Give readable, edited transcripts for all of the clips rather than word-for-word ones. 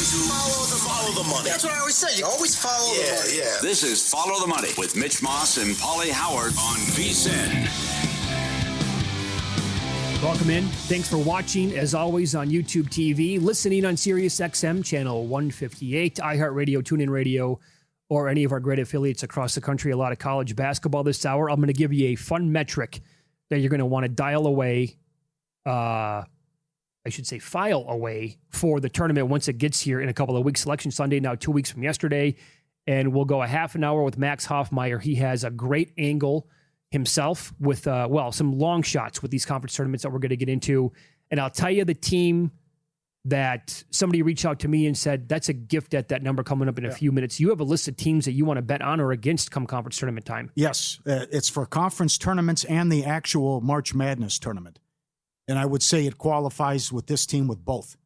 Follow the money. That's what I always say. You always follow the money. Yeah. This is Follow the Money with Mitch Moss and Paulie Howard on VSiN. Welcome in. Thanks for watching, as always, on YouTube TV, listening on Sirius XM, channel 158, iHeartRadio, TuneIn Radio, or any of our great affiliates across the country. A lot of college basketball this hour. I'm going to give you a fun metric that you're going to want to dial away, file away for the tournament once it gets here in a couple of weeks. Selection Sunday, now 2 weeks from yesterday. And we'll go a half an hour with Max Hoffmeyer. He has a great angle himself with, some long shots with these conference tournaments that we're going to get into. And I'll tell you the team that somebody reached out to me and said, that's a gift at that number coming up in a few minutes. You have a list of teams that you want to bet on or against come conference tournament time. Yes, it's for conference tournaments and the actual March Madness tournament. And I would say it qualifies with this team with both.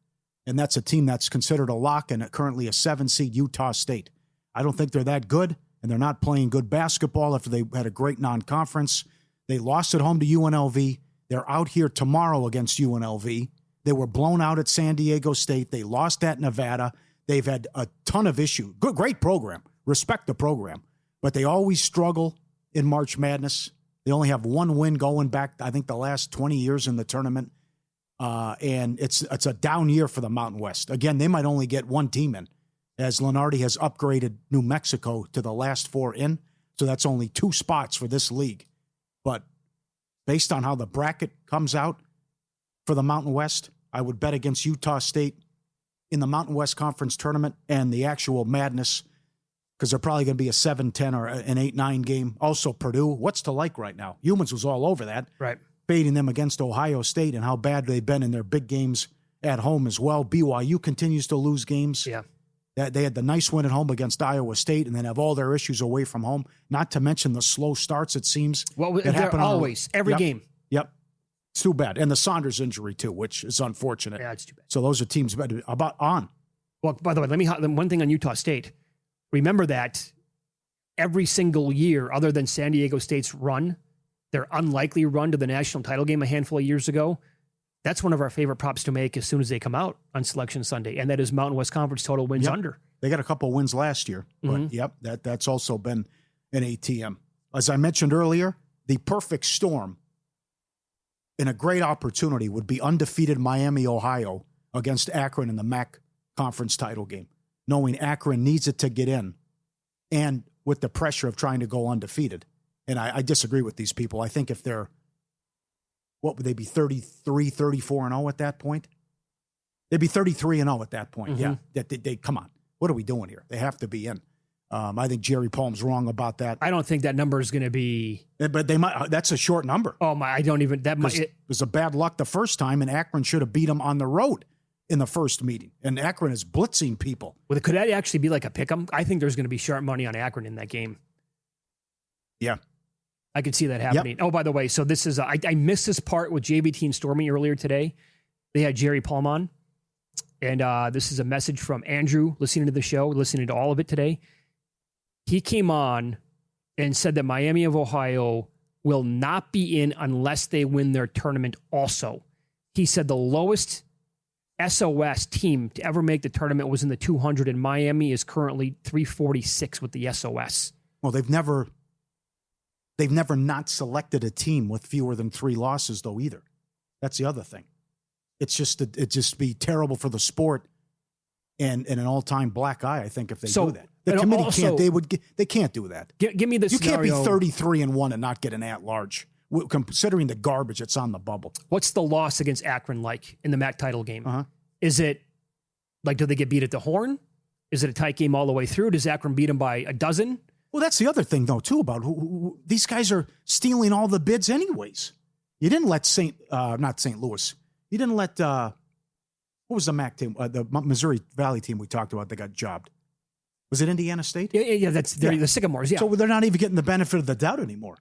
And that's a team that's considered a lock and currently a 7-seed Utah State. I don't think they're that good, and they're not playing good basketball after they had a great non-conference. They lost at home to UNLV. They're out here tomorrow against UNLV. They were blown out at San Diego State. They lost at Nevada. They've had a ton of issues. Good, great program. Respect the program. But they always struggle in March Madness. They only have one win going back, I think, the last 20 years in the tournament. And it's a down year for the Mountain West. Again, they might only get one team in, as Lenardi has upgraded New Mexico to the last 4 in. So that's only 2 spots for this league. But based on how the bracket comes out for the Mountain West, I would bet against Utah State in the Mountain West Conference tournament and the actual Madness, because they're probably going to be a 7-10 or an 8-9 game. Also, Purdue, what's to like right now? Humans was all over that. Right. Fading them against Ohio State and how bad they've been in their big games at home as well. BYU continues to lose games. Yeah. They had the nice win at home against Iowa State and then have all their issues away from home, not to mention the slow starts, it seems. Well, they're always, every game. Yep. It's too bad. And the Saunders injury, too, which is unfortunate. Yeah, it's too bad. So those are teams about on. Well, by the way, one thing on Utah State. Remember that every single year, other than San Diego State's run, their unlikely run to the national title game a handful of years ago, that's one of our favorite props to make as soon as they come out on Selection Sunday, and that is Mountain West Conference total wins under. They got a couple of wins last year, but that's also been an ATM. As I mentioned earlier, the perfect storm and a great opportunity would be undefeated Miami, Ohio against Akron in the MAC conference title game, knowing Akron needs it to get in and with the pressure of trying to go undefeated. And I disagree with these people. I think if they're, what would they be, 33, 34-0 at that point? They'd be 33-0 at that point. Yeah, they come on. What are we doing here? They have to be in. I think Jerry Palm's wrong about that. I don't think that number is going to be. But they might. That's a short number. Oh my! I don't even. That might. It was a bad luck the first time, and Akron should have beat them on the road in the first meeting. And Akron is blitzing people. Well, could that actually be like a pick'em? I think there's going to be sharp money on Akron in that game. Yeah. I could see that happening. Yep. Oh, by the way, so this is, I missed this part with JVT and Stormy earlier today. They had Jerry Palm on. And this is a message from Andrew listening to the show, listening to all of it today. He came on and said that Miami of Ohio will not be in unless they win their tournament also. He said the lowest SOS team to ever make the tournament was in the 200, and Miami is currently 346 with the SOS. Well, they've never not selected a team with fewer than 3 losses, though, either. That's the other thing. It'd just be terrible for the sport and an all-time black eye, I think, if they do that. The committee also, they can't do that. Give me this. You can't be 33-1 and not get an at-large, considering the garbage that's on the bubble. What's the loss against Akron like in the MAC title game? Is it like, do they get beat at the horn? Is it a tight game all the way through? Does Akron beat them by a dozen? Well, that's the other thing, though, too, about who these guys are stealing all the bids anyways. You didn't let not St. Louis. You didn't let, what was the MAC team? The Missouri Valley team we talked about that got jobbed. Was it Indiana State? Yeah, the Sycamores, yeah. So they're not even getting the benefit of the doubt anymore.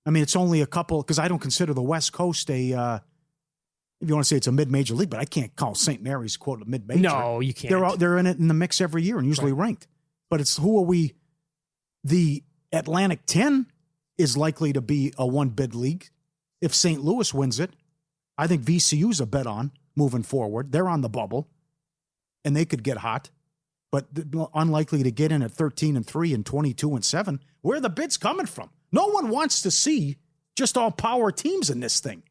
I mean, it's only a couple, because I don't consider the West Coast if you want to say it's a mid-major league, but I can't call St. Mary's, quote, a mid-major. No, you can't. They're in it in the mix every year and usually ranked. But it's who are we? The Atlantic 10 is likely to be a one-bid league. If St. Louis wins it, I think VCU's a bet on moving forward. They're on the bubble, and they could get hot. but unlikely to get in at 13-3 and 22-7. Where are the bids coming from? No one wants to see just all power teams in this thing,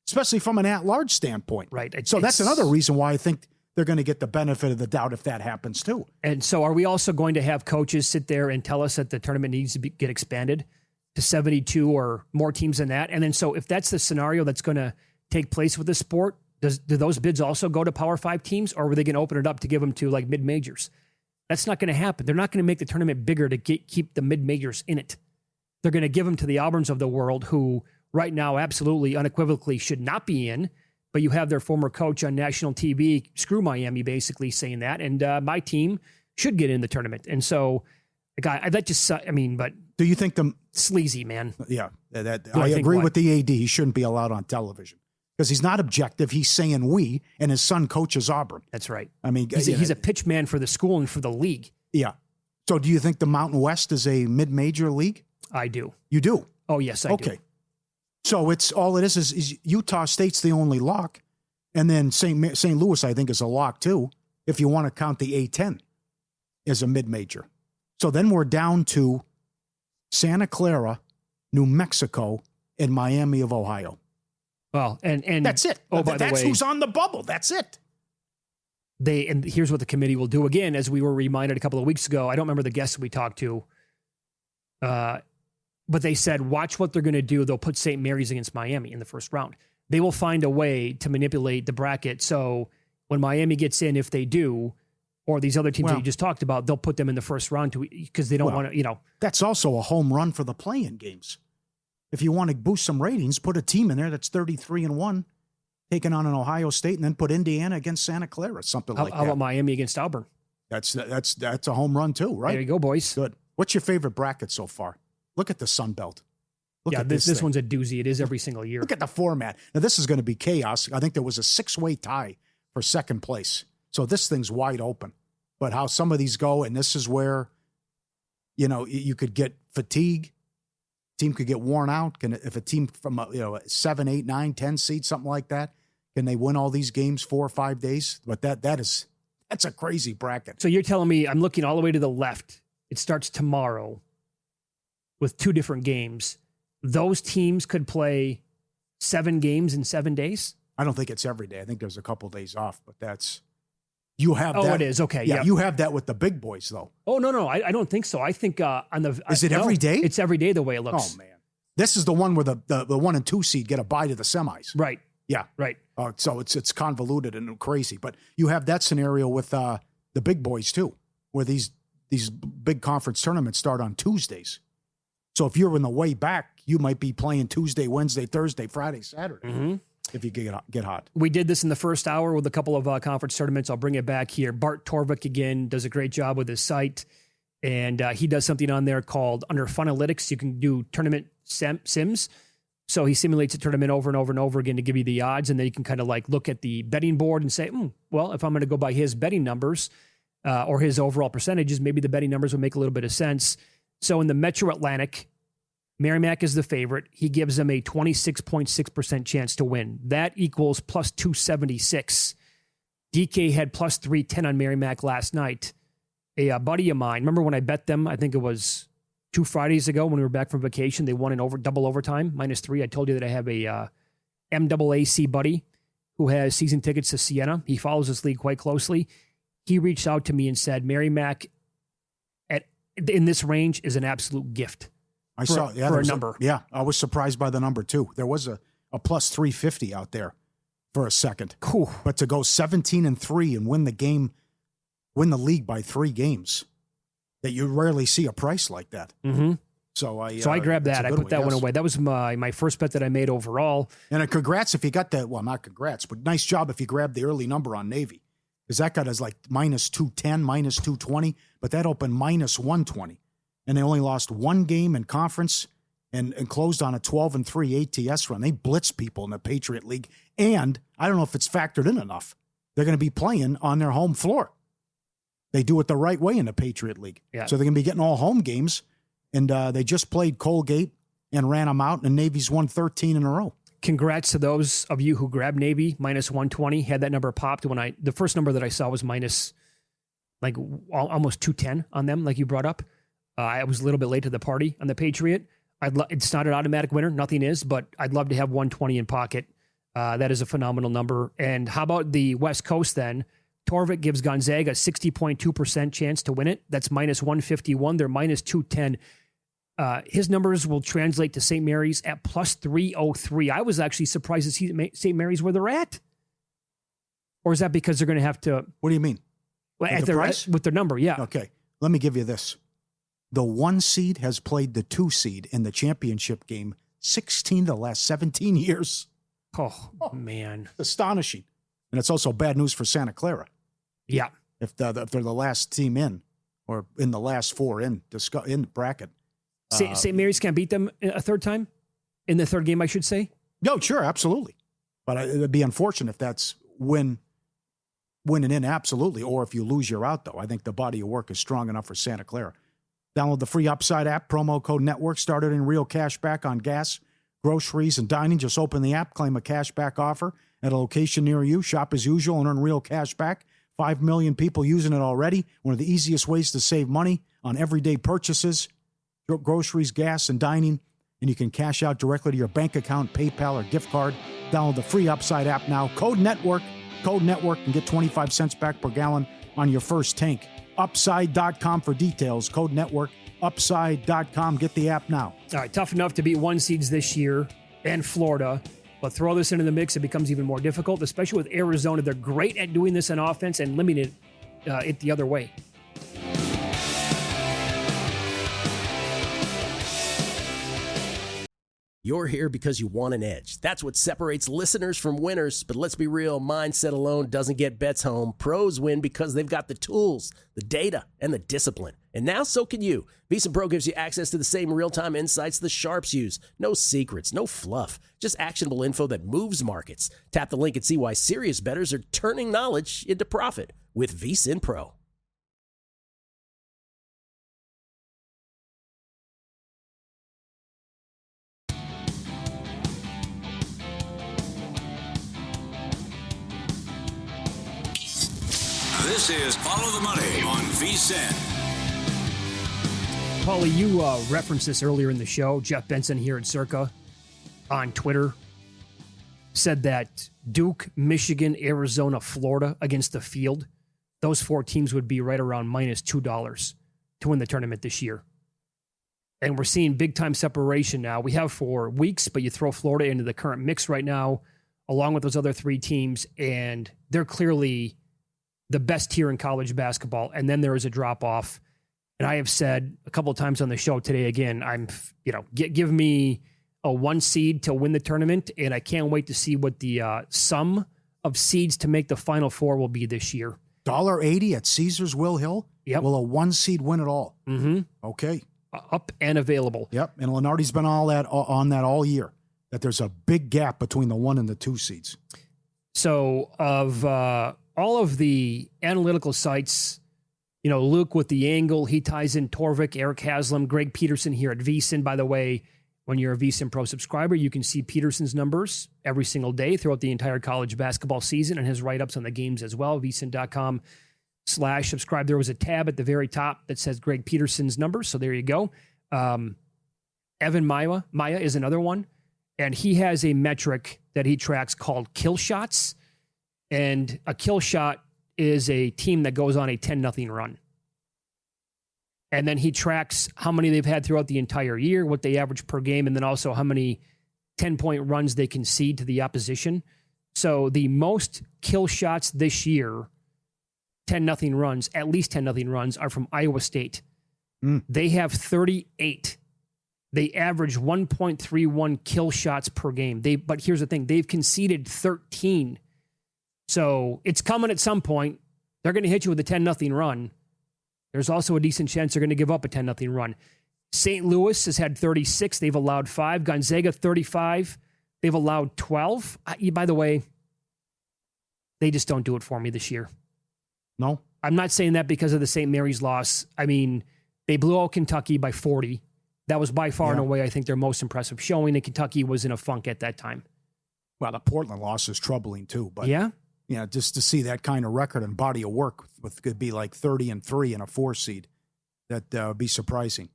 especially from an at-large standpoint. Right. So that's another reason why I think they're going to get the benefit of the doubt if that happens too. And so are we also going to have coaches sit there and tell us that the tournament needs to get expanded to 72 or more teams than that? And then so if that's the scenario that's going to take place with the sport, do those bids also go to Power 5 teams, or are they going to open it up to give them to like mid-majors? That's not going to happen. They're not going to make the tournament bigger to keep the mid-majors in it. They're going to give them to the Auburns of the world, who right now absolutely unequivocally should not be in. But you have their former coach on national TV, screw Miami, basically saying that. And my team should get in the tournament. And so, that just, but do you think sleazy, man? Yeah, I agree with the AD. He shouldn't be allowed on television because he's not objective. He's saying we, and his son coaches Auburn. That's right. I mean, he's a pitch man for the school and for the league. Yeah. So do you think the Mountain West is a mid-major league? I do. You do? Oh, yes, I do. Okay. So it's all it is Utah State's the only lock, and then St. Louis, I think, is a lock too, if you want to count the A-10 as a mid-major. So then we're down to Santa Clara, New Mexico, and Miami of Ohio. Well, and that's it. Oh, by that's the way, who's on the bubble. That's it. And here's what the committee will do. Again, as we were reminded a couple of weeks ago, I don't remember the guests we talked to, but they said, watch what they're going to do. They'll put St. Mary's against Miami in the first round. They will find a way to manipulate the bracket. So when Miami gets in, if they do, or these other teams that you just talked about, they'll put them in the first round because they don't want to, That's also a home run for the play-in games. If you want to boost some ratings, put a team in there that's 33-1, taking on an Ohio State, and then put Indiana against Santa Clara, something like that. How about Miami against Auburn? That's a home run too, right? There you go, boys. Good. What's your favorite bracket so far? Look at the Sun Belt. Look at this one's a doozy. It is every single year. Look at the format. Now, this is going to be chaos. I think there was a 6-way tie for second place. So this thing's wide open. But how some of these go, and this is where, you could get fatigue. Team could get worn out. If a team from a 7, 8, 9, 10 seed, something like that, can they win all these games 4 or 5 days? But that's a crazy bracket. So you're telling me, I'm looking all the way to the left. It starts tomorrow with 2 different games. Those teams could play 7 games in 7 days? I don't think it's every day. I think there's a couple of days off, but you have that. Oh, it is. Okay. Yeah, you have that with the big boys, though. Oh, no. I don't think so. I think Is it every day? It's every day the way it looks. Oh, man. This is the one where the 1 and 2 seed get a bye to the semis. Right. Yeah. Right. So it's convoluted and crazy. But you have that scenario with the big boys, too, where these big conference tournaments start on Tuesdays. So if you're in the way back, you might be playing Tuesday, Wednesday, Thursday, Friday, Saturday, if you get hot. We did this in the first hour with a couple of conference tournaments. I'll bring it back here. Bart Torvik, again, does a great job with his site. And he does something on there called under Funalytics. You can do tournament sims. So he simulates a tournament over and over and over again to give you the odds. And then you can kind of like look at the betting board and say, well, if I'm going to go by his betting numbers or his overall percentages, maybe the betting numbers would make a little bit of sense. So in the Metro Atlantic, Merrimack is the favorite. He gives them a 26.6% chance to win. That equals plus 276. DK had plus 310 on Merrimack last night. A buddy of mine, remember when I bet them, I think it was 2 Fridays ago when we were back from vacation, they won in double overtime, -3. I told you that I have a MAAC buddy who has season tickets to Siena. He follows this league quite closely. He reached out to me and said, Merrimack in this range is an absolute gift. I saw for a number. I was surprised by the number too. There was a plus 350 out there for a second. Cool. But to go 17-3 and win the league by 3 games, that you rarely see a price like that. Mm-hmm. So I grabbed that. I put that one away. That was my first bet that I made overall. And congrats if you got that. Well, not congrats, but nice job if you grabbed the early number on Navy. Because that got us like -210, -220, but that opened -120. And they only lost 1 game in conference and closed on a 12-3 ATS run. They blitzed people in the Patriot League. And I don't know if it's factored in enough. They're going to be playing on their home floor. They do it the right way in the Patriot League. Yeah. So they're going to be getting all home games. And they just played Colgate and ran them out, and Navy's won 13 in a row. Congrats to those of you who grabbed Navy, -120. Had that number popped when the first number that I saw was like almost 210 on them, like you brought up. I was a little bit late to the party on the Patriot. It's not an automatic winner. Nothing is, but I'd love to have 120 in pocket. That is a phenomenal number. And how about the West Coast then? Torvik gives Gonzaga a 60.2% chance to win it. That's minus 151. They're minus 210. His numbers will translate to St. Mary's at plus 303. I was actually surprised to see St. Mary's where they're at. Or is that because they're going to have to... What do you mean? With the price? With their number, yeah. Okay. Let me give you this. The 1 seed has played the 2 seed in the championship game 16 of the last 17 years. Oh, man. Astonishing. And it's also bad news for Santa Clara. Yeah. If they're the last team in, or in the last 4 in the bracket. St. Mary's can't beat them a third time? In the third game, I should say? No, sure, absolutely. But it would be unfortunate if that's winning in, absolutely. Or if you lose, you're out, though. I think the body of work is strong enough for Santa Clara. Download the free Upside app, promo code NETWORK, started in real cash back on gas, groceries, and dining. Just open the app, claim a cashback offer at a location near you. Shop as usual and earn real cash back. 5 million people using it already. One of the easiest ways to save money on everyday purchases, groceries, gas, and dining. And you can cash out directly to your bank account, PayPal, or gift card. Download the free Upside app now. Code NETWORK, and get 25 cents back per gallon on your first tank. Upside.com for details. Code NETWORK, Upside.com. Get the app now. All right, tough enough to beat 1 seeds this year and Florida. But throw this into the mix, it becomes even more difficult, especially with Arizona. They're great at doing this on offense and limiting it the other way. You're here because you want an edge. That's what separates listeners from winners. But let's be real, mindset alone doesn't get bets home. Pros win because they've got the tools, the data, and the discipline. And now so can you. VSiN Pro gives you access to the same real-time insights the sharps use. No secrets, no fluff, just actionable info that moves markets. Tap the link and see why serious bettors are turning knowledge into profit with VSiN Pro. This is Follow the Money on VSiN. Paulie, you referenced this earlier in the show. Jeff Benson here at Circa on Twitter said that Duke, Michigan, Arizona, Florida against the field, those 4 teams would be right around minus $2 to win the tournament this year. And we're seeing big-time separation now. We have for weeks, but you throw Florida into the current mix right now, along with those other 3 teams, and they're clearly the best tier in college basketball. And then there is a drop-off. And I have said a couple of times on the show today, again, give me a 1 seed to win the tournament, and I can't wait to see what the sum of seeds to make the Final Four will be this year. $1.80 at Caesars Will Hill? Yep. Will a 1 seed win it all? Mm-hmm. Okay. Up and available. Yep. And Lenardi's been on that all year, that there's a big gap between the 1 and the 2 seeds. So of all of the analytical sites, Luke with the angle, he ties in Torvik, Eric Haslam, Greg Peterson here at VSiN. By the way, when you're a VSiN Pro subscriber, you can see Peterson's numbers every single day throughout the entire college basketball season and his write-ups on the games as well, vsin.com/subscribe. There was a tab at the very top that says Greg Peterson's numbers, so there you go. Evan Maya is another one, and he has a metric that he tracks called kill shots. And a kill shot is a team that goes on a 10-0 run. And then he tracks how many they've had throughout the entire year, what they average per game, and then also how many 10-point runs they concede to the opposition. So the most kill shots this year, 10-0 runs, at least 10-0 runs, are from Iowa State. They have 38. They average 1.31 kill shots per game. But here's the thing. They've conceded 13. So it's coming at some point. They're going to hit you with a 10-0 run. There's also a decent chance they're going to give up a 10-0 run. St. Louis has had 36. They've allowed 5. Gonzaga, 35. They've allowed 12. By the way, they just don't do it for me this year. No? I'm not saying that because of the St. Mary's loss. I mean, they blew out Kentucky by 40. That was by far and away, I think, their most impressive showing, and Kentucky was in a funk at that time. Well, the Portland loss is troubling too. But yeah? just to see that kind of record and body of work with could be like 30-3 and a 4 seed. That would be surprising.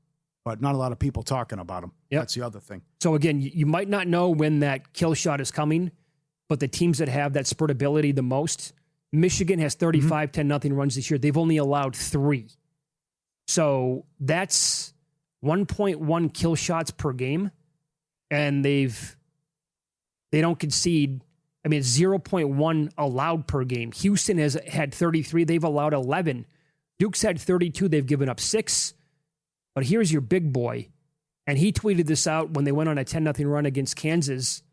But not a lot of people talking about them. Yep. That's the other thing. So again, you might not know when that kill shot is coming, but the teams that have that spurtability the most, Michigan has 35 10-0 runs this year. They've only allowed 3. So that's 1.1 kill shots per game. And they don't concede. I mean, it's 0.1 allowed per game. Houston has had 33. They've allowed 11. Duke's had 32. They've given up 6. But here's your big boy. And he tweeted this out when they went on a 10-0 run against Kansas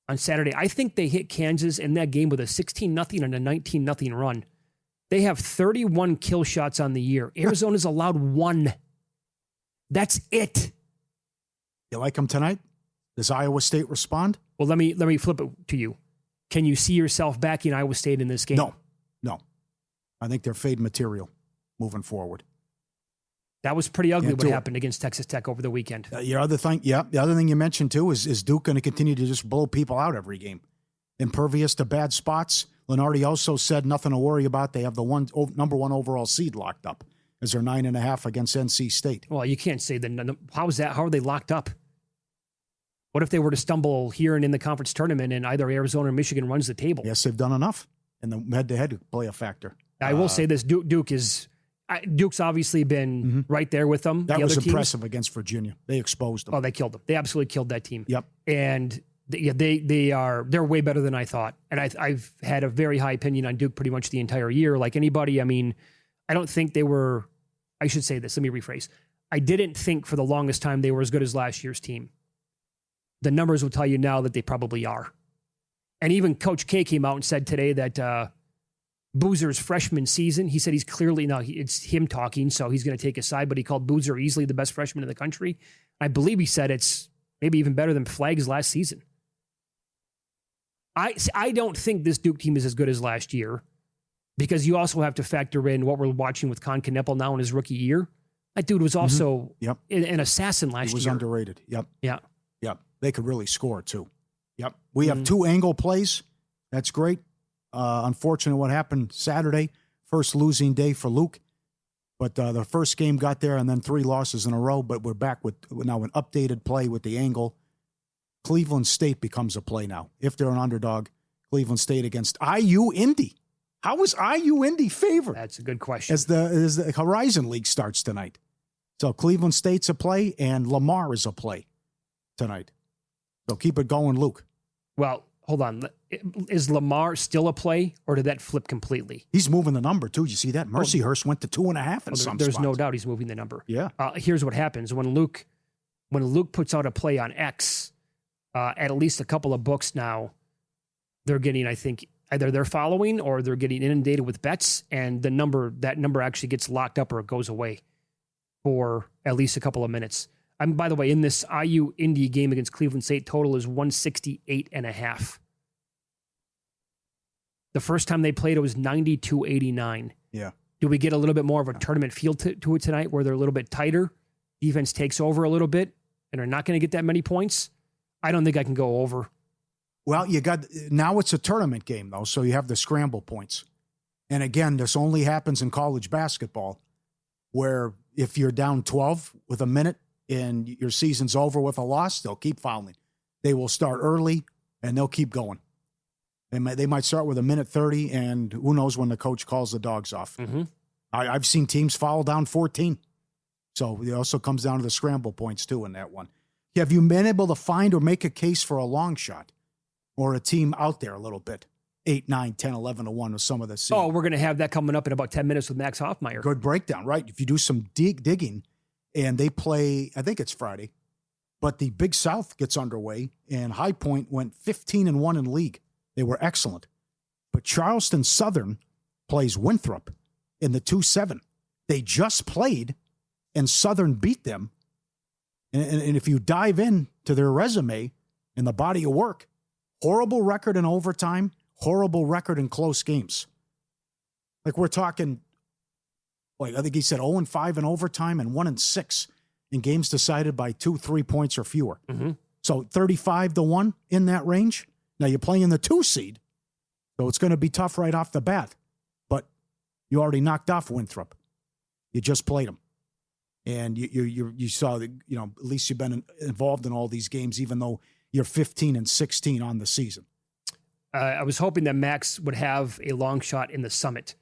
on Saturday. I think they hit Kansas in that game with a 16-0 and a 19-0 run. They have 31 kill shots on the year. Arizona's allowed 1. That's it. You like them tonight? Does Iowa State respond? Well, let me flip it to you. Can you see yourself backing Iowa State in this game? No. I think they're fade material moving forward. That was pretty ugly what happened against Texas Tech over the weekend. The other thing you mentioned too is Duke going to continue to just blow people out every game. Impervious to bad spots. Lenardi also said nothing to worry about. They have the number 1 overall seed locked up as they're 9.5 against NC State. Well, you can't say that. How is that? How are they locked up? What if they were to stumble here and in the conference tournament and either Arizona or Michigan runs the table? Yes, they've done enough. And the head-to-head play a factor. I will say this. Duke's obviously been right there with them. That the was other impressive against Virginia. They exposed them. Oh, they killed them. They absolutely killed that team. Yep. And they're way better than I thought. And I've had a very high opinion on Duke pretty much the entire year. Like anybody, I mean, I don't think they were, I should say this, let me rephrase. I didn't think for the longest time they were as good as last year's team. The numbers will tell you now that they probably are. And even Coach K came out and said today that Boozer's freshman season, he said he's clearly, it's him talking, so he's going to take his side, but he called Boozer easily the best freshman in the country. I believe he said it's maybe even better than Flagg's last season. I don't think this Duke team is as good as last year because you also have to factor in what we're watching with Con Kneppel now in his rookie year. That dude was also an assassin last year. He was underrated. Yep. Yeah. They could really score, too. Yep. We have 2 angle plays. That's great. Unfortunate what happened Saturday. First losing day for Luke. But the first game got there and then 3 losses in a row. But we're back with now an updated play with the angle. Cleveland State becomes a play now. If they're an underdog, Cleveland State against IU Indy. How is IU Indy favored? That's a good question. As the Horizon League starts tonight. So Cleveland State's a play and Lamar is a play tonight. So keep it going, Luke. Well, hold on. Is Lamar still a play, or did that flip completely? He's moving the number, too. You see that? Mercyhurst went to 2.5 in some There's spots. no doubt he's moving the number. Yeah. Here's what happens. When Luke puts out a play on X, at least a couple of books now, they're getting, I think, either they're following or they're getting inundated with bets, and that number actually gets locked up or it goes away for at least a couple of minutes. By the way, in this IU Indy game against Cleveland State, total is 168.5. The first time they played, it was 92-89. Yeah. Do we get a little bit more of a tournament feel to it tonight where they're a little bit tighter? Defense takes over a little bit and are not going to get that many points? I don't think I can go over. Well, now it's a tournament game, though, so you have the scramble points. And again, this only happens in college basketball, where if you're down 12 with a minute, and your season's over with a loss, they'll keep fouling. They will start early, and they'll keep going. They might start with a minute 30, and who knows when the coach calls the dogs off. Mm-hmm. I've seen teams foul down 14. So it also comes down to the scramble points, too, in that one. Have you been able to find or make a case for a long shot or a team out there a little bit? 8, 9, 10, 11 to 1 with some of the seed. Oh, we're going to have that coming up in about 10 minutes with Max Hoffmeyer. Good breakdown, right? If you do some digging, and they play, I think it's Friday, but the Big South gets underway, and High Point went 15-1 in league. They were excellent. But Charleston Southern plays Winthrop in the 2-7. They just played, and Southern beat them. And if you dive in to their resume and the body of work, horrible record in overtime, horrible record in close games. Like we're talking... I think he said 0-5 in overtime and 1-6 in games decided by 2-3 points or fewer. Mm-hmm. So 35-1 in that range. Now you're playing the 2 seed. So it's going to be tough right off the bat. But you already knocked off Winthrop. You just played them. And you saw that, at least you've been involved in all these games, even though you're 15-16 on the season. I was hoping that Max would have a long shot in the Summit.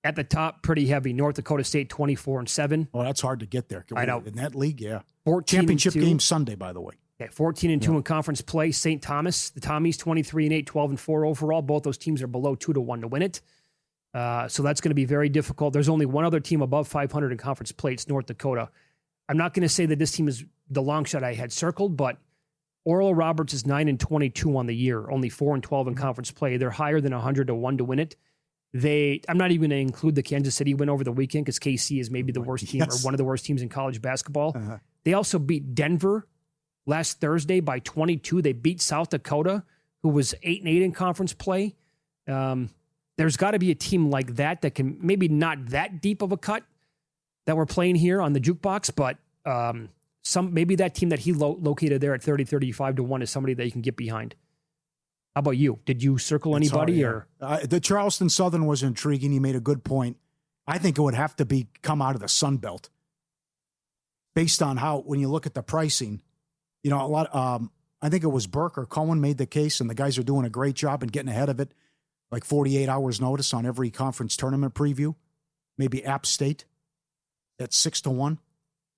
At the top, pretty heavy. North Dakota State 24-7. Oh, that's hard to get there. I know. In that league, yeah. 14-2. Championship game Sunday, by the way. Yeah, 14-2 in conference play. St. Thomas, the Tommies, 23-8, 12-4 overall. Both those teams are below 2-1 to win it. So that's going to be very difficult. There's only one other team above 500 in conference play. It's North Dakota. I'm not going to say that this team is the long shot I had circled, but Oral Roberts is 9-22 on the year, only 4-12 in conference play. They're higher than 100-1 to win it. I'm not even going to include the Kansas City win over the weekend because KC is maybe the worst team or one of the worst teams in college basketball. Uh-huh. They also beat Denver last Thursday by 22. They beat South Dakota, who was 8-8 in conference play. There's got to be a team like that can maybe not that deep of a cut that we're playing here on the jukebox, but maybe that team that he located there at 30-35-1 is somebody that you can get behind. How about you? Did you circle anybody? Or the Charleston Southern was intriguing. You made a good point. I think it would have to come out of the Sun Belt, based on how, when you look at the pricing, a lot. I think it was Burke or Cohen made the case, and the guys are doing a great job in getting ahead of it, like 48 hours notice on every conference tournament preview. Maybe App State at 6-1,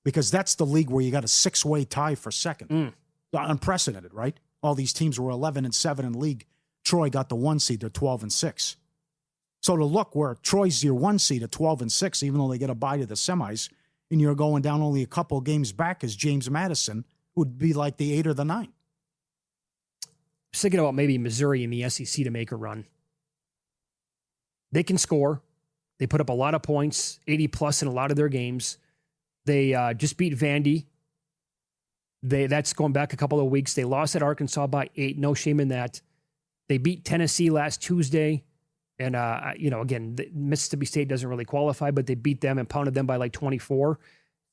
because that's the league where you got a 6-way tie for second. Unprecedented, right? All these teams were 11-7 in league. Troy got the 1 seed. They're 12-6. So to look where Troy's your 1 seed at 12-6, even though they get a bye to the semis, and you're going down only a couple games back as James Madison, would be like the 8 or the 9. I was thinking about maybe Missouri in the SEC to make a run. They can score. They put up a lot of points, 80+ in a lot of their games. They just beat Vandy. That's going back a couple of weeks. They lost at Arkansas by 8. No shame in that. They beat Tennessee last Tuesday. And, again, Mississippi State doesn't really qualify, but they beat them and pounded them by like 24.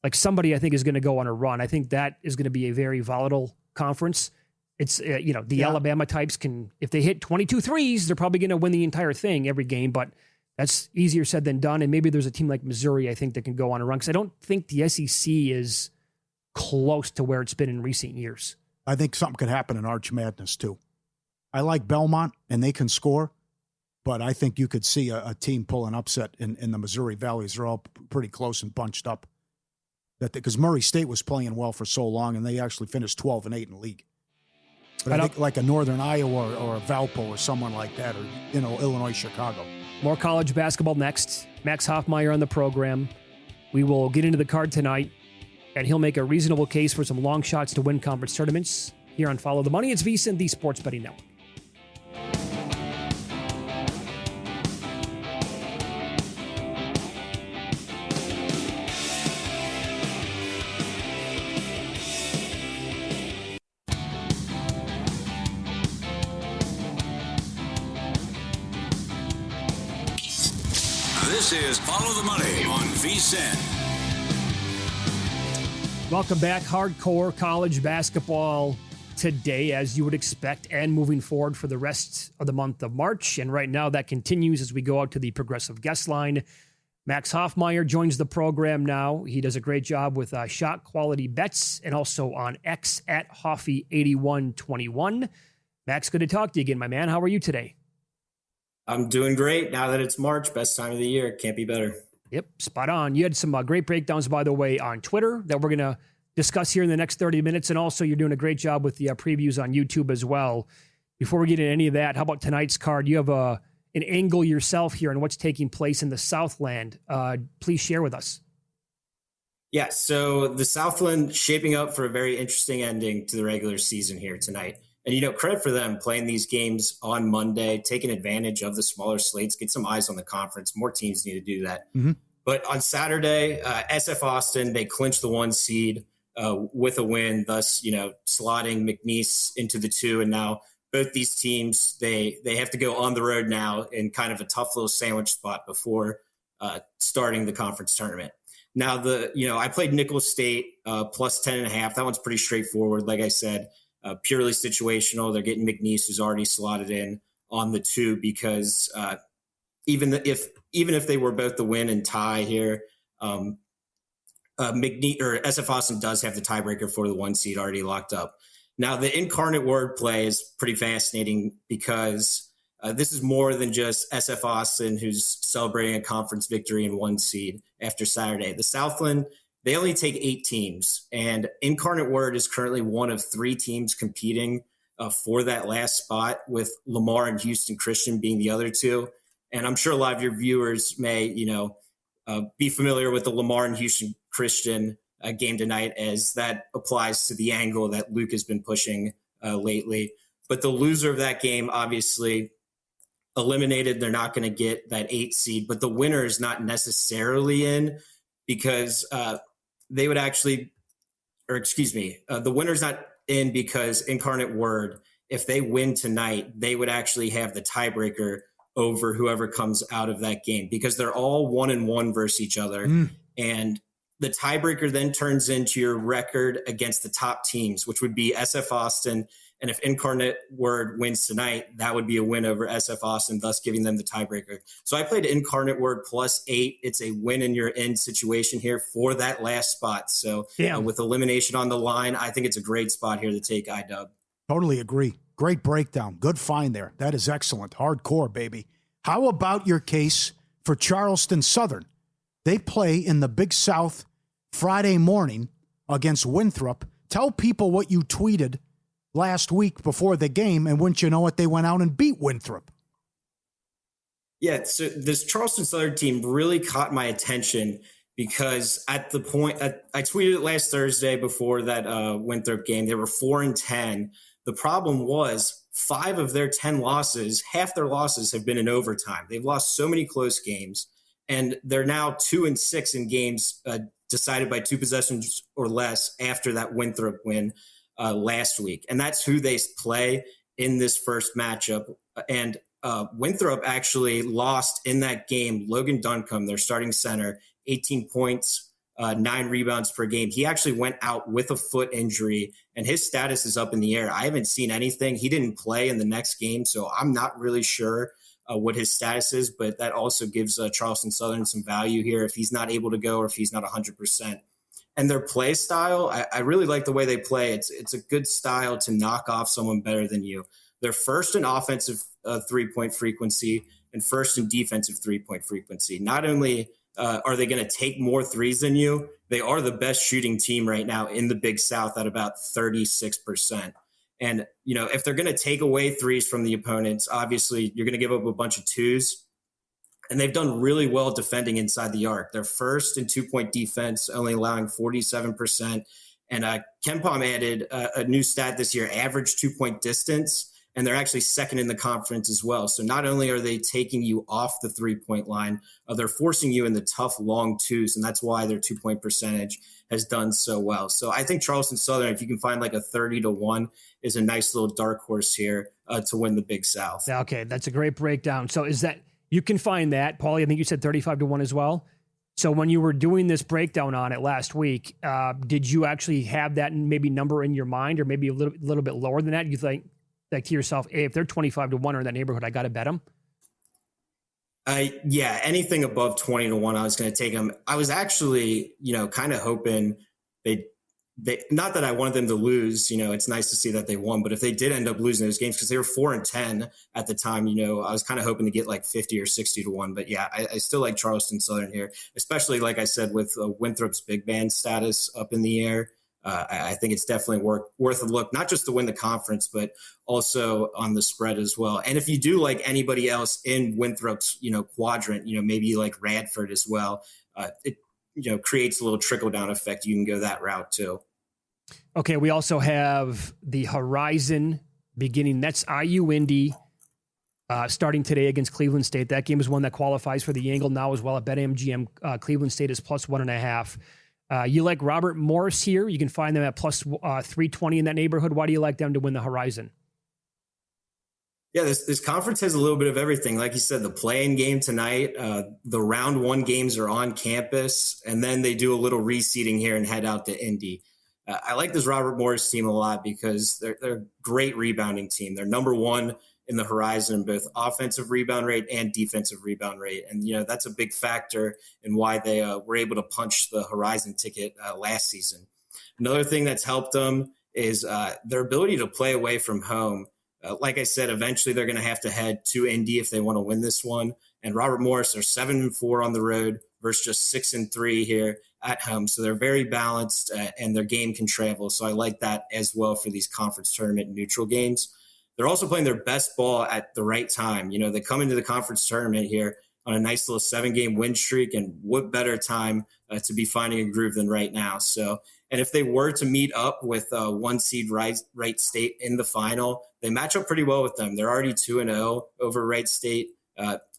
Like, somebody I think is going to go on a run. I think that is going to be a very volatile conference. It's, Alabama types can, if they hit 22 threes, they're probably going to win the entire thing every game, but that's easier said than done. And maybe there's a team like Missouri, I think, that can go on a run, because I don't think the SEC is close to where it's been in recent years. I think something could happen in Arch Madness, too. I like Belmont, and they can score, but I think you could see a team pull an upset in the Missouri Valleys. They're all pretty close and bunched up. Because Murray State was playing well for so long, and they actually finished 12-8 in the league. But I think like a Northern Iowa or a Valpo or someone like that, or Illinois, Chicago. More college basketball next. Max Hoffmeyer on the program. We will get into the card tonight, and he'll make a reasonable case for some long shots to win conference tournaments. Here on Follow the Money, it's VSiN, the Sports Betting Network. This is Follow the Money on VSiN. Welcome back. Hardcore college basketball today, as you would expect, and moving forward for the rest of the month of March. And right now that continues as we go out to the Progressive Guest Line. Max Hoffmeyer joins the program now. He does a great job with shot quality bets and also on X at Hoffy8121. Max, good to talk to you again, my man. How are you today? I'm doing great now that it's March. Best time of the year. Can't be better. Yep, spot on. You had some great breakdowns, by the way, on Twitter that we're going to discuss here in the next 30 minutes. And also, you're doing a great job with the previews on YouTube as well. Before we get into any of that, how about tonight's card? You have an angle yourself here on what's taking place in the Southland. Please share with us. Yeah, so the Southland shaping up for a very interesting ending to the regular season here tonight. And, credit for them playing these games on Monday, taking advantage of the smaller slates, get some eyes on the conference. More teams need to do that. Mm-hmm. But on Saturday, SF Austin, they clinched the 1 seed with a win, thus, slotting McNeese into the 2. And now both these teams, they have to go on the road now in kind of a tough little sandwich spot before starting the conference tournament. Now, I played Nicholls State plus 10.5. That one's pretty straightforward. Like I said, purely situational. They're getting McNeese, who's already slotted in. on the 2 because even if they were both the win and tie here, McNeese or SF Austin does have the tiebreaker for the 1 seed already locked up. Now, the Incarnate Word play is pretty fascinating because this is more than just SF Austin, who's celebrating a conference victory in 1 seed after Saturday. The Southland, they only take 8 teams, and Incarnate Word is currently one of 3 teams competing for that last spot, with Lamar and Houston Christian being the other 2. And I'm sure a lot of your viewers may, be familiar with the Lamar and Houston Christian game tonight, as that applies to the angle that Luke has been pushing lately. But the loser of that game, obviously eliminated. They're not going to get that 8 seed, but the winner is not necessarily in because they would actually, the winner's not in because Incarnate Word, if they win tonight, they would actually have the tiebreaker over whoever comes out of that game because they're all 1-1 versus each other. And the tiebreaker then turns into your record against the top teams, which would be SF Austin. And if Incarnate Word wins tonight, that would be a win over SF Austin, thus giving them the tiebreaker. So I played Incarnate Word +8. It's a win in your end situation here for that last spot. So with elimination on the line, I think it's a great spot here to take IDub. Totally agree. Great breakdown. Good find there. That is excellent. Hardcore, baby. How about your case for Charleston Southern? They play in the Big South Friday morning against Winthrop. Tell people what you tweeted last week before the game, and wouldn't you know it, they went out and beat Winthrop. Yeah, so this Charleston Southern team really caught my attention because at the point, I tweeted it last Thursday before that Winthrop game, they were 4-10. The problem was 5 of their 10 losses, half their losses have been in overtime. They've lost so many close games, and they're now 2-6 in games decided by 2 possessions or less after that Winthrop win last week. And that's who they play in this first matchup. And Winthrop actually lost in that game. Logan Duncombe, their starting center, 18 points, 9 rebounds per game. He actually went out with a foot injury, and his status is up in the air. I haven't seen anything. He didn't play in the next game, so I'm not really sure what his status is, but that also gives Charleston Southern some value here if he's not able to go or if he's not 100%. And their play style, I really like the way they play. It's a good style to knock off someone better than you. They're first in offensive 3-point frequency and first in defensive 3-point frequency. Not only are they going to take more threes than you, they are the best shooting team right now in the Big South at about 36%. And, if they're going to take away threes from the opponents, obviously you're going to give up a bunch of 2s. And they've done really well defending inside the arc. They're first in 2-point defense, only allowing 47%. And KenPom added a new stat this year, average 2-point distance, and they're actually second in the conference as well. So not only are they taking you off the 3-point line, they're forcing you in the tough long 2s, and that's why their 2-point percentage has done so well. So I think Charleston Southern, if you can find like a 30-1, is a nice little dark horse here to win the Big South. Okay, that's a great breakdown. So is that you can find that, Paulie? I think you said 35-1 as well. So when you were doing this breakdown on it last week, did you actually have that maybe number in your mind, or maybe a little bit lower than that? You think like to yourself, hey, if they're 25-1 or in that neighborhood, I got to bet them? Yeah, anything above 20-1, I was going to take them. I was actually, kind of hoping they not that I wanted them to lose. It's nice to see that they won, but if they did end up losing those games, because they were 4-10 at the time, I was kind of hoping to get like 50 or 60-1. But yeah, I still like Charleston Southern here, especially like I said with Winthrop's big band status up in the air. I think it's definitely worth a look, not just to win the conference, but also on the spread as well. And if you do like anybody else in Winthrop's, quadrant, maybe you like Radford as well, it creates a little trickle down effect. You can go that route too. Okay. We also have the Horizon beginning. That's IU Indy starting today against Cleveland State. That game is one that qualifies for the angle now as well at BetMGM. Cleveland State is +1.5. You like Robert Morris here. You can find them at +320 in that neighborhood. Why do you like them to win the Horizon? Yeah, this conference has a little bit of everything. Like you said, the play-in game tonight, the round 1 games are on campus, and then they do a little reseeding here and head out to Indy. I like this Robert Morris team a lot because they're a great rebounding team. They're number 1 in the Horizon, both offensive rebound rate and defensive rebound rate. And, that's a big factor in why they were able to punch the Horizon ticket last season. Another thing that's helped them is their ability to play away from home. Like I said, eventually they're going to have to head to Indy if they want to win this one. And Robert Morris are 7-4 on the road versus just 6-3 here at home. So they're very balanced and their game can travel. So I like that as well for these conference tournament neutral games. They're also playing their best ball at the right time. They come into the conference tournament here on a nice little 7-game win streak, and what better time to be finding a groove than right now. So, and if they were to meet up with 1 seed Wright State in the final, they match up pretty well with them. They're already 2-0 over Wright State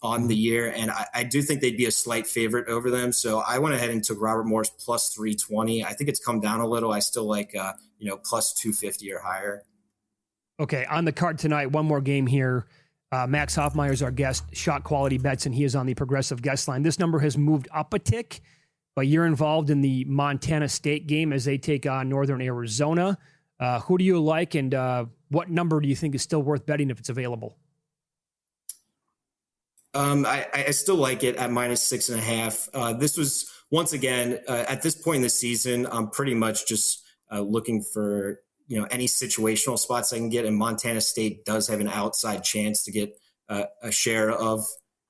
on the year, and I do think they'd be a slight favorite over them. So I went ahead and took Robert Morris plus 320. I think it's come down a little. I still like plus 250 or higher. Okay, on the card tonight, one more game here. Max Hoffmeyer is our guest, Shot Quality Bets, and he is on the Progressive guest line. This number has moved up a tick, but you're involved in the Montana State game as they take on Northern Arizona. Who do you like, and what number do you think is still worth betting if it's available? I still like it at -6.5. This was, once again, at this point in the season, I'm pretty much just looking for any situational spots I can get, and Montana State does have an outside chance to get a share of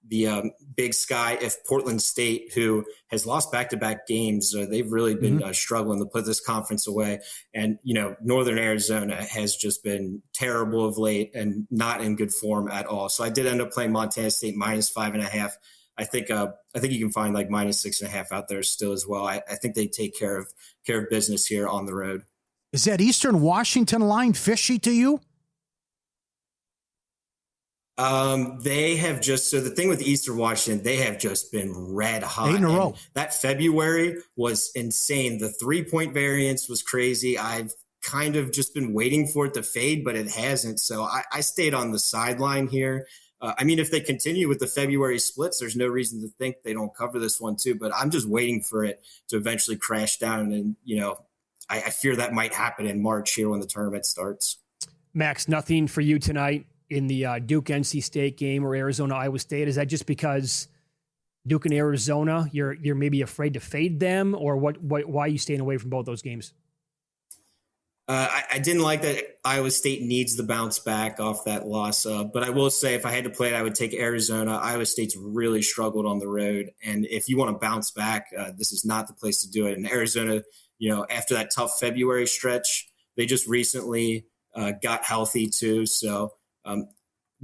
the Big Sky if Portland State, who has lost back-to-back games, they've really been struggling to put this conference away. And, Northern Arizona has just been terrible of late and not in good form at all. So I did end up playing Montana State -5.5. I think you can find like -6.5 out there still as well. I think they take care of business here on the road. Is that Eastern Washington line fishy to you? They have so the thing with Eastern Washington, they have just been red hot. 8 in a row. That February was insane. The 3-point variance was crazy. I've kind of just been waiting for it to fade, but it hasn't. So I stayed on the sideline here. If they continue with the February splits, there's no reason to think they don't cover this one too, but I'm just waiting for it to eventually crash down. And, I fear that might happen in March here when the tournament starts. Max, nothing for you tonight in the Duke-NC State game or Arizona-Iowa State. Is that just because Duke and Arizona, you're maybe afraid to fade them, or why are you staying away from both those games? I didn't like that Iowa State needs the bounce back off that loss. But I will say if I had to play it, I would take Arizona. Iowa State's really struggled on the road. And if you want to bounce back, this is not the place to do it. And Arizona, after that tough February stretch, they just recently got healthy too. So you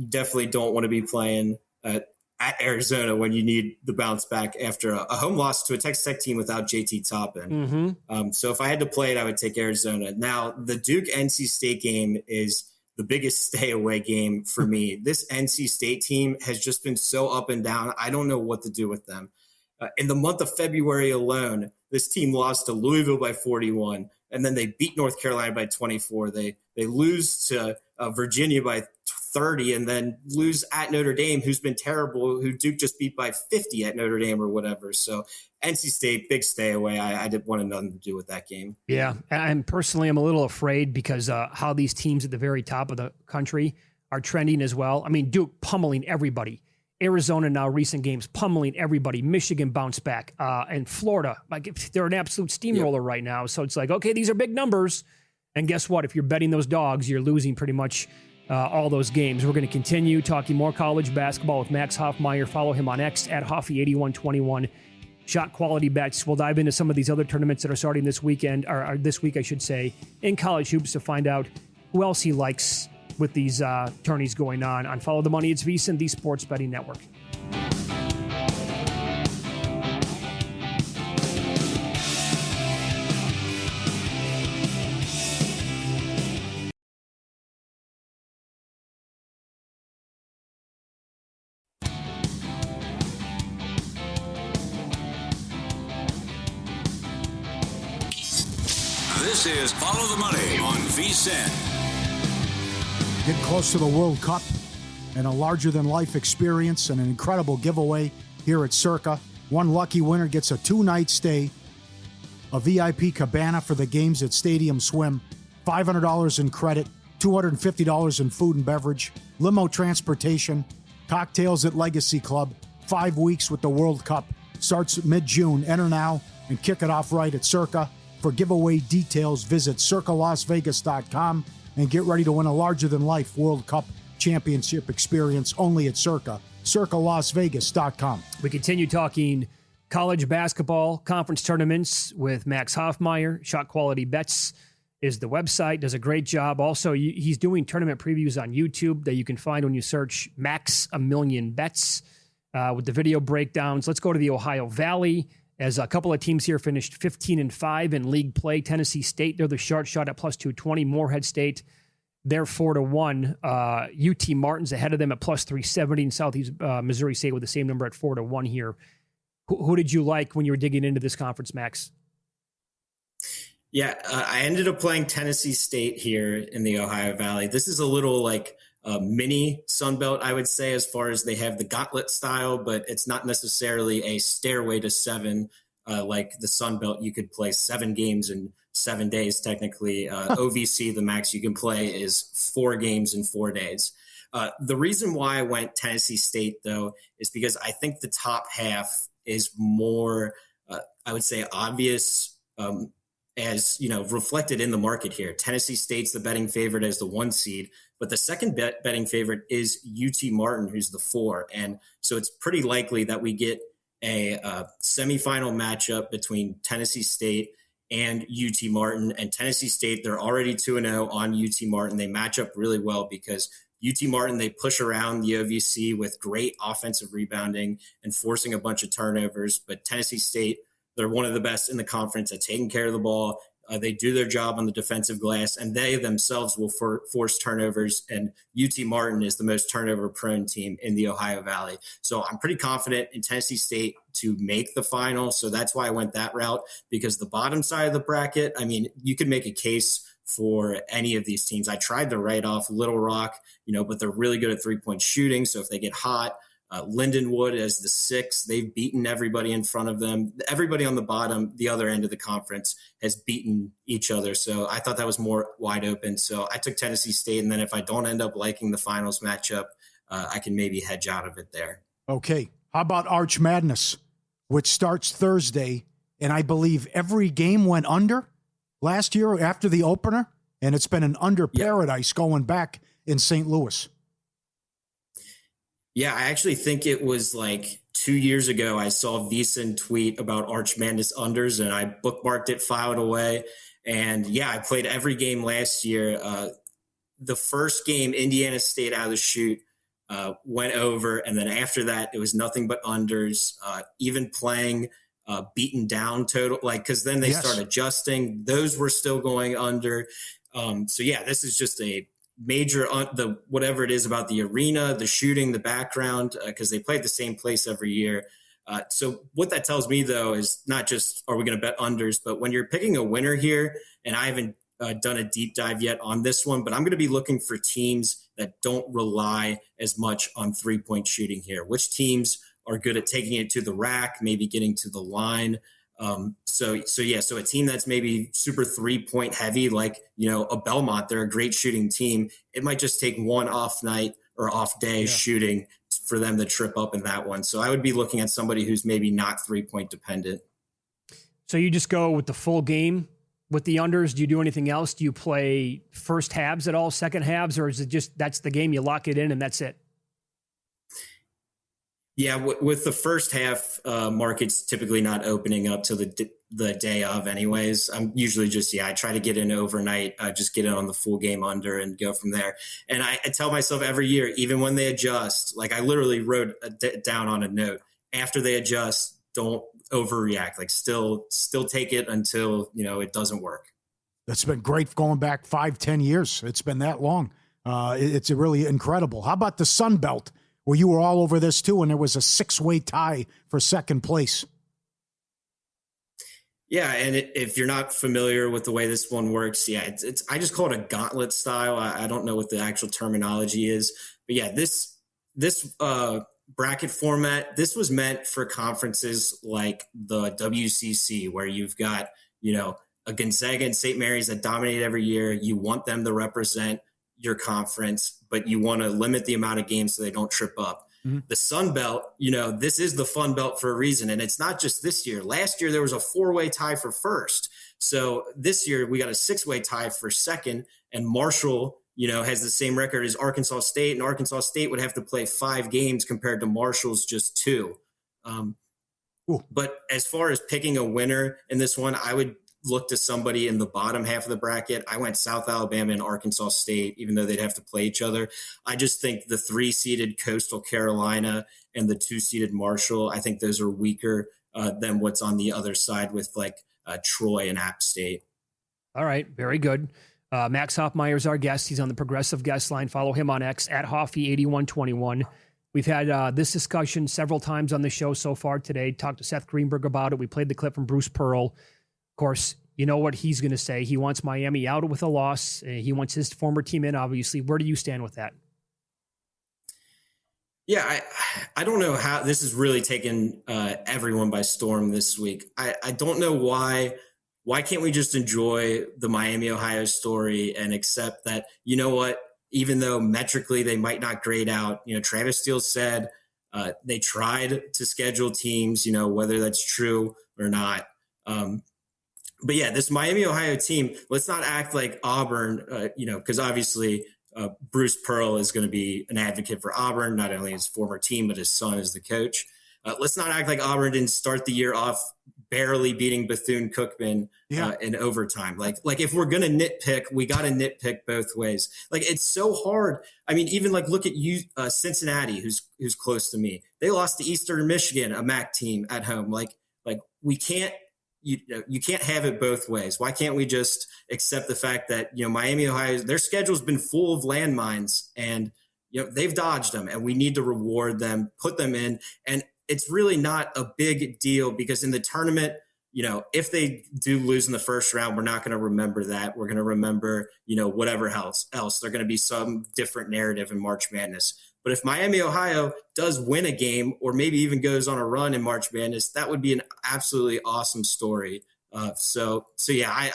definitely don't want to be playing at Arizona when you need the bounce back after a home loss to a Texas Tech team without JT Toppin. So if I had to play it, I would take Arizona. Now, the Duke-NC State game is the biggest stay away game for me. This NC State team has just been so up and down. I don't know what to do with them. In the month of February alone, this team lost to Louisville by 41, and then they beat North Carolina by 24. They lose to Virginia by 30, and then lose at Notre Dame, who's been terrible, who Duke just beat by 50 at Notre Dame or whatever. So NC State, big stay away. I didn't want nothing to do with that game. Yeah, I'm a little afraid because how these teams at the very top of the country are trending as well. I mean, Duke pummeling everybody. Arizona now, recent games, pummeling everybody. Michigan bounce back. And Florida, they're an absolute steamroller right now. So it's like, okay, these are big numbers. And guess what? If you're betting those dogs, you're losing pretty much all those games. We're going to continue talking more college basketball with Max Hoffmeyer. Follow him on X at Hoffy8121. Shot Quality Bets. We'll dive into some of these other tournaments that are starting this weekend, or this week, I should say, in college hoops to find out who else he likes with these tourneys going on Follow the Money. It's VSiN, the Sports Betting Network. This is Follow the Money on VSiN. Get close to the World Cup and a larger-than-life experience and an incredible giveaway here at Circa. One lucky winner gets a 2-night stay, a VIP cabana for the games at Stadium Swim, $500 in credit, $250 in food and beverage, limo transportation, cocktails at Legacy Club, 5 weeks with the World Cup. Starts mid-June. Enter now and kick it off right at Circa. For giveaway details, visit circalasvegas.com and get ready to win a larger-than-life World Cup championship experience only at Circa. circalasvegas.com. We continue talking college basketball conference tournaments with Max Hoffmeyer. Shot Quality Bets is the website. Does a great job. Also, he's doing tournament previews on YouTube that you can find when you search Max A Million Bets with the video breakdowns. Let's go to the Ohio Valley, as a couple of teams here finished 15-5 in league play. Tennessee State, they're the short shot at plus 220. Morehead State, they're 4-1. UT Martin's ahead of them at plus 370, and Southeast Missouri State with the same number at 4-1 here. Who did you like when you were digging into this conference, Max? Yeah, I ended up playing Tennessee State here in the Ohio Valley. This is a little like mini Sun Belt, I would say, as far as they have the gauntlet style, but it's not necessarily a stairway to 7 like the Sun Belt. You could play 7 games in 7 days, technically. OVC, the max you can play is 4 games in 4 days. The reason why I went Tennessee State, though, is because I think the top half is more, I would say, obvious as, reflected in the market here. Tennessee State's the betting favorite as the 1 seed, but the second betting favorite is UT Martin, who's the 4. And so it's pretty likely that we get a semifinal matchup between Tennessee State and UT Martin. And Tennessee State, they're already 2-0 on UT Martin. They match up really well because UT Martin, they push around the OVC with great offensive rebounding and forcing a bunch of turnovers. But Tennessee State, they're one of the best in the conference at taking care of the ball. They do their job on the defensive glass, and they themselves will force turnovers. And UT Martin is the most turnover-prone team in the Ohio Valley. So I'm pretty confident in Tennessee State to make the final. So that's why I went that route, because the bottom side of the bracket, I mean, you could make a case for any of these teams. I tried to write off Little Rock, but they're really good at three-point shooting. So if they get hot, Lindenwood as the 6, they've beaten everybody in front of them. Everybody on the bottom, the other end of the conference, has beaten each other. So I thought that was more wide open. So I took Tennessee State, and then if I don't end up liking the finals matchup, I can maybe hedge out of it there. Okay. How about Arch Madness, which starts Thursday, and I believe every game went under last year after the opener, and it's been an under paradise going back in St. Louis. Yeah, I actually think it was like 2 years ago I saw VSiN tweet about Arch Madness unders, and I bookmarked it, filed away. And yeah, I played every game last year. The first game, Indiana State out of the chute, went over. And then after that, it was nothing but unders, even playing beaten down total, because then they start adjusting. Those were still going under. So yeah, this is just a major whatever it is about the arena, the shooting, the background, because they play at the same place every year. So what that tells me, though, is not just are we going to bet unders, but when you're picking a winner here, and I haven't done a deep dive yet on this one, but I'm going to be looking for teams that don't rely as much on three-point shooting here. Which teams are good at taking it to the rack, maybe getting to the line. So a team that's maybe super 3-point heavy, like, a Belmont, they're a great shooting team. It might just take one off night or off day shooting for them to trip up in that one. So I would be looking at somebody who's maybe not 3-point dependent. So you just go with the full game with the unders? Do you do anything else? Do you play first halves at all, second halves, or is it just that's the game, you lock it in and that's it? Yeah, with the first half, market's typically not opening up till the day of anyways. I'm usually just, I try to get in overnight, just get in on the full game under and go from there. And I tell myself every year, even when they adjust, like I literally wrote down on a note, after they adjust, don't overreact, like still take it until, it doesn't work. That's been great going back 5-10 years. It's been that long. It's really incredible. How about the Sun Belt? Well, you were all over this too, and there was a 6-way tie for second place. Yeah, and if you're not familiar with the way this one works, it's I just call it a gauntlet style. I don't know what the actual terminology is, but yeah, this bracket format, this was meant for conferences like the WCC, where you've got a Gonzaga and St. Mary's that dominate every year. You want them to represent your conference, but you want to limit the amount of games so they don't trip up. The Sun Belt, this is the Fun Belt for a reason. And it's not just this year. Last year, there was a 4-way tie for first. So this year, we got a 6-way tie for second. And Marshall, has the same record as Arkansas State. And Arkansas State would have to play 5 games compared to Marshall's just 2. But as far as picking a winner in this one, I would look to somebody in the bottom half of the bracket. I went South Alabama and Arkansas State, even though they'd have to play each other. I just think the 3-seeded Coastal Carolina and the 2-seeded Marshall, I think those are weaker than what's on the other side with Troy and App State. All right. Very good. Max Hoffmeyer is our guest. He's on the Progressive Guest Line. Follow him on X at Hoffy8121. We've had this discussion several times on the show so far today. Talked to Seth Greenberg about it. We played the clip from Bruce Pearl. Of course, you know what he's going to say. He wants Miami out with a loss. He wants his former team in, obviously. Where do you stand with that? Yeah, I don't know how this has really taken everyone by storm this week. I don't know why can't we just enjoy the Miami, Ohio story and accept that, you know what, even though metrically they might not grade out, Travis Steele said they tried to schedule teams, whether that's true or not. But yeah, this Miami, Ohio team, let's not act like Auburn, because obviously Bruce Pearl is going to be an advocate for Auburn, not only his former team, but his son is the coach. Let's not act like Auburn didn't start the year off barely beating Bethune-Cookman in overtime. Like if we're going to nitpick, we got to nitpick both ways. It's so hard. I mean, even look at you, Cincinnati, who's close to me. They lost to Eastern Michigan, a MAC team at home. We can't. You can't have it both ways. Why can't we just accept the fact that, Miami, Ohio, their schedule's been full of landmines and, they've dodged them and we need to reward them, put them in. And it's really not a big deal because in the tournament, if they do lose in the first round, we're not going to remember that. We're going to remember, whatever else. They're going to be some different narrative in March Madness. But if Miami, Ohio does win a game or maybe even goes on a run in March Madness, that would be an absolutely awesome story. So yeah,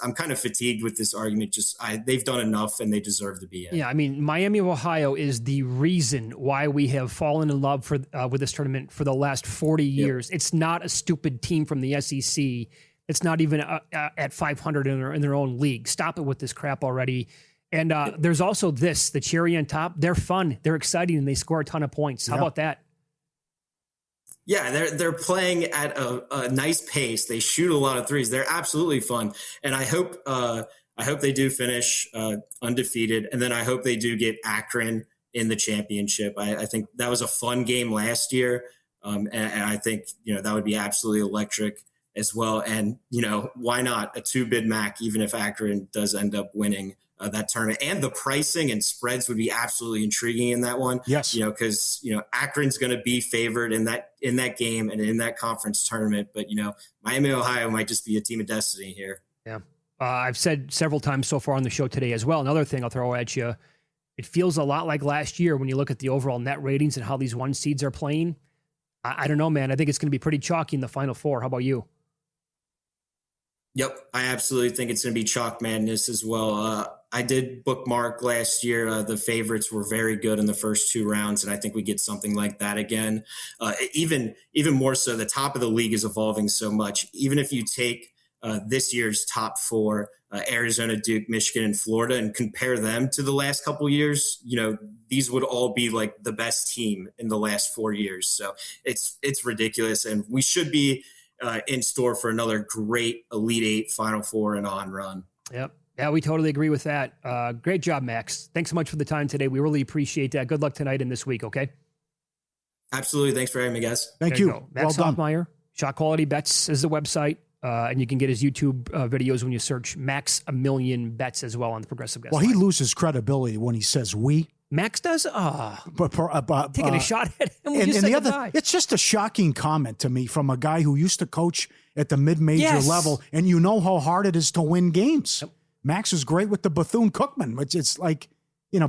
I'm kind of fatigued with this argument. They've done enough and they deserve to be in. Yeah, I mean, Miami, Ohio is the reason why we have fallen in love with this tournament for the last 40 years. Yep. It's not a stupid team from the SEC. It's not even at 500 in their own league. Stop it with this crap already. And there's also the cherry on top. They're fun, they're exciting, and they score a ton of points. How about that? Yeah, they're playing at a nice pace. They shoot a lot of threes. They're absolutely fun, and I hope they do finish undefeated, and then I hope they do get Akron in the championship. I think that was a fun game last year, and I think that would be absolutely electric as well. And why not a 2-bid MAC, even if Akron does end up winning that tournament, and the pricing and spreads would be absolutely intriguing in that one. Yes. Because, Akron's going to be favored in that game and in that conference tournament, but Miami, Ohio might just be a team of destiny here. Yeah. I've said several times so far on the show today as well. Another thing I'll throw at you, it feels a lot like last year when you look at the overall net ratings and how these 1 seeds are playing. I don't know, man. I think it's going to be pretty chalky in the Final Four. How about you? Yep. I absolutely think it's going to be chalk madness as well. I did bookmark last year. The favorites were very good in the first 2 rounds, and I think we get something like that again. Even more so, the top of the league is evolving so much. Even if you take this year's top 4, Arizona, Duke, Michigan, and Florida, and compare them to the last couple of years, these would all be the best team in the last 4 years. So it's ridiculous, and we should be in store for another great Elite 8, Final Four, and on run. Yep. Yeah, we totally agree with that. Great job, Max. Thanks so much for the time today. We really appreciate that. Good luck tonight and this week, okay? Absolutely. Thanks for having me, guys. Thank you. Max well done. Hoffmeyer, Shot Quality Bets is the website, and you can get his YouTube videos when you search Max A Million Bets as well on the Progressive Guest Line. He loses credibility when he says we. Max does? But taking a shot at him. And the other, it's just a shocking comment to me from a guy who used to coach at the mid-major level, and you know how hard it is to win games. Yep. Max is great with the Bethune-Cookman, which it's like,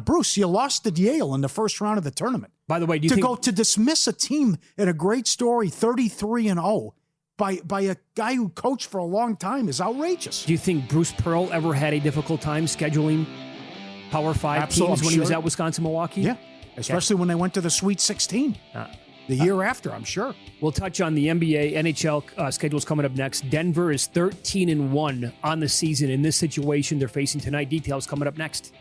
Bruce, you lost to Yale in the first round of the tournament. By the way, to dismiss a team in a great story, 33-0, by a guy who coached for a long time is outrageous. Do you think Bruce Pearl ever had a difficult time scheduling Power 5 Absolutely, teams when he was at Wisconsin-Milwaukee? Yeah, especially when they went to the Sweet 16 the year after, I'm sure. We'll touch on the NBA, NHL schedules coming up next. Denver is 13-1 on the season in this situation they're facing tonight. Details coming up next.